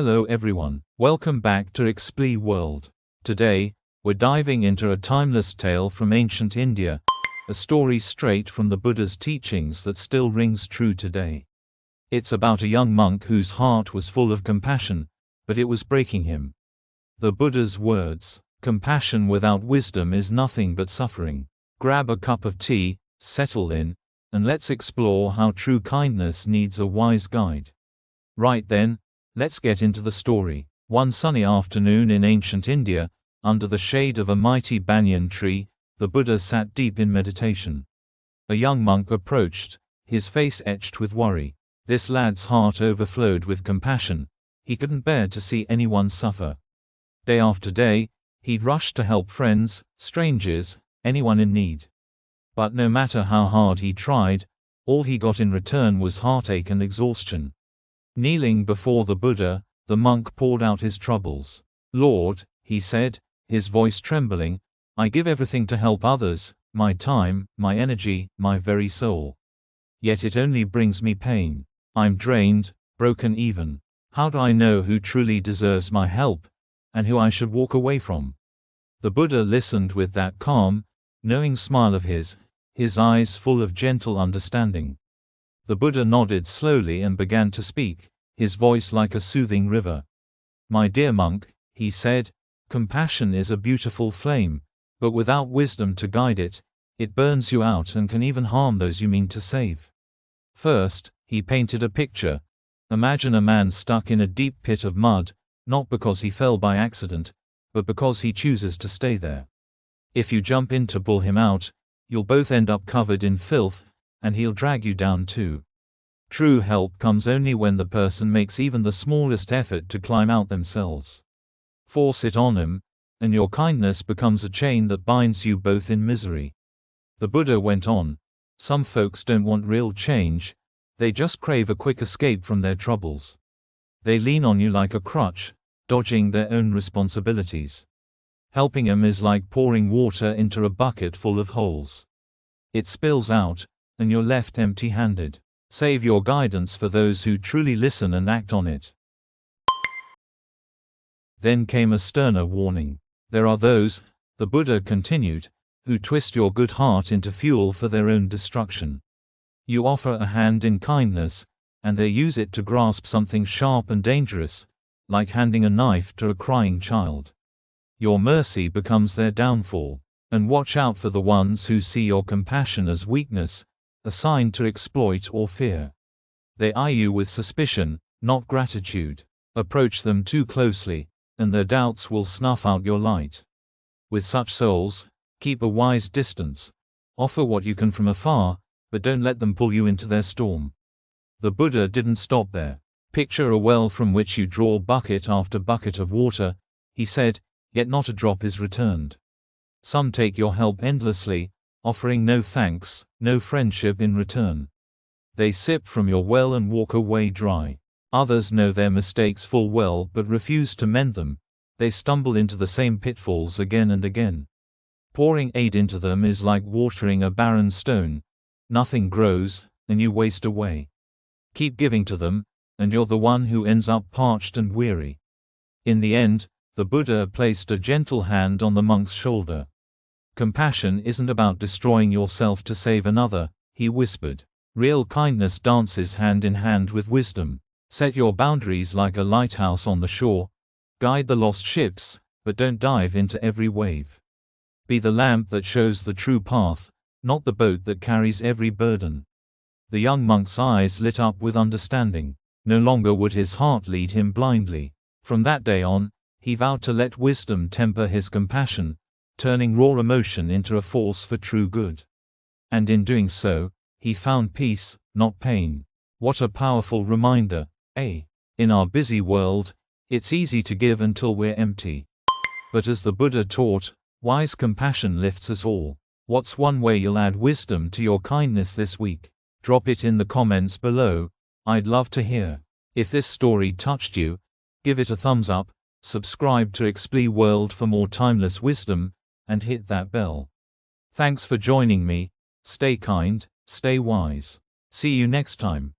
Hello everyone, welcome back to Explore World. Today, we're diving into a timeless tale from ancient India, a story straight from the Buddha's teachings that still rings true today. It's about a young monk whose heart was full of compassion, but it was breaking him. The Buddha's words, "Compassion without wisdom is nothing but suffering." Grab a cup of tea, settle in, and let's explore how true kindness needs a wise guide. Right then, let's get into the story. One sunny afternoon in ancient India, under the shade of a mighty banyan tree, the Buddha sat deep in meditation. A young monk approached, his face etched with worry. This lad's heart overflowed with compassion. He couldn't bear to see anyone suffer. Day after day, he'd rushed to help friends, strangers, anyone in need. But no matter how hard he tried, all he got in return was heartache and exhaustion. Kneeling before the Buddha, the monk poured out his troubles. "Lord," he said, his voice trembling, "I give everything to help others, my time, my energy, my very soul. Yet it only brings me pain. I'm drained, broken even. How do I know who truly deserves my help, and who I should walk away from?" The Buddha listened with that calm, knowing smile of his eyes full of gentle understanding. The Buddha nodded slowly and began to speak, his voice like a soothing river. "My dear monk," he said, "compassion is a beautiful flame, but without wisdom to guide it, it burns you out and can even harm those you mean to save." First, he painted a picture. Imagine a man stuck in a deep pit of mud, not because he fell by accident, but because he chooses to stay there. If you jump in to pull him out, you'll both end up covered in filth, and he'll drag you down too. True help comes only when the person makes even the smallest effort to climb out themselves. Force it on him, and your kindness becomes a chain that binds you both in misery. The Buddha went on, "Some folks don't want real change, they just crave a quick escape from their troubles. They lean on you like a crutch, dodging their own responsibilities. Helping them is like pouring water into a bucket full of holes. It spills out, and you're left empty-handed. Save your guidance for those who truly listen and act on it." Then came a sterner warning. "There are those," the Buddha continued, "who twist your good heart into fuel for their own destruction. You offer a hand in kindness, and they use it to grasp something sharp and dangerous, like handing a knife to a crying child. Your mercy becomes their downfall. And watch out for the ones who see your compassion as weakness, a sign to exploit or fear. They eye you with suspicion, not gratitude. Approach them too closely, and their doubts will snuff out your light. With such souls, keep a wise distance. Offer what you can from afar, but don't let them pull you into their storm." The Buddha didn't stop there. "Picture a well from which you draw bucket after bucket of water," he said, "yet not a drop is returned. Some take your help endlessly, offering no thanks, no friendship in return. They sip from your well and walk away dry. Others know their mistakes full well but refuse to mend them. They stumble into the same pitfalls again and again. Pouring aid into them is like watering a barren stone. Nothing grows, and you waste away. Keep giving to them, and you're the one who ends up parched and weary." In the end, the Buddha placed a gentle hand on the monk's shoulder. "Compassion isn't about destroying yourself to save another," he whispered. "Real kindness dances hand in hand with wisdom. Set your boundaries like a lighthouse on the shore. Guide the lost ships, but don't dive into every wave. Be the lamp that shows the true path, not the boat that carries every burden." The young monk's eyes lit up with understanding. No longer would his heart lead him blindly. From that day on, he vowed to let wisdom temper his compassion, turning raw emotion into a force for true good. And in doing so, he found peace, not pain. What a powerful reminder, eh? In our busy world, it's easy to give until we're empty. But as the Buddha taught, wise compassion lifts us all. What's one way you'll add wisdom to your kindness this week? Drop it in the comments below. I'd love to hear. If this story touched you, give it a thumbs up, subscribe to Explore World for more timeless wisdom, and hit that bell. Thanks for joining me. Stay kind, stay wise. See you next time.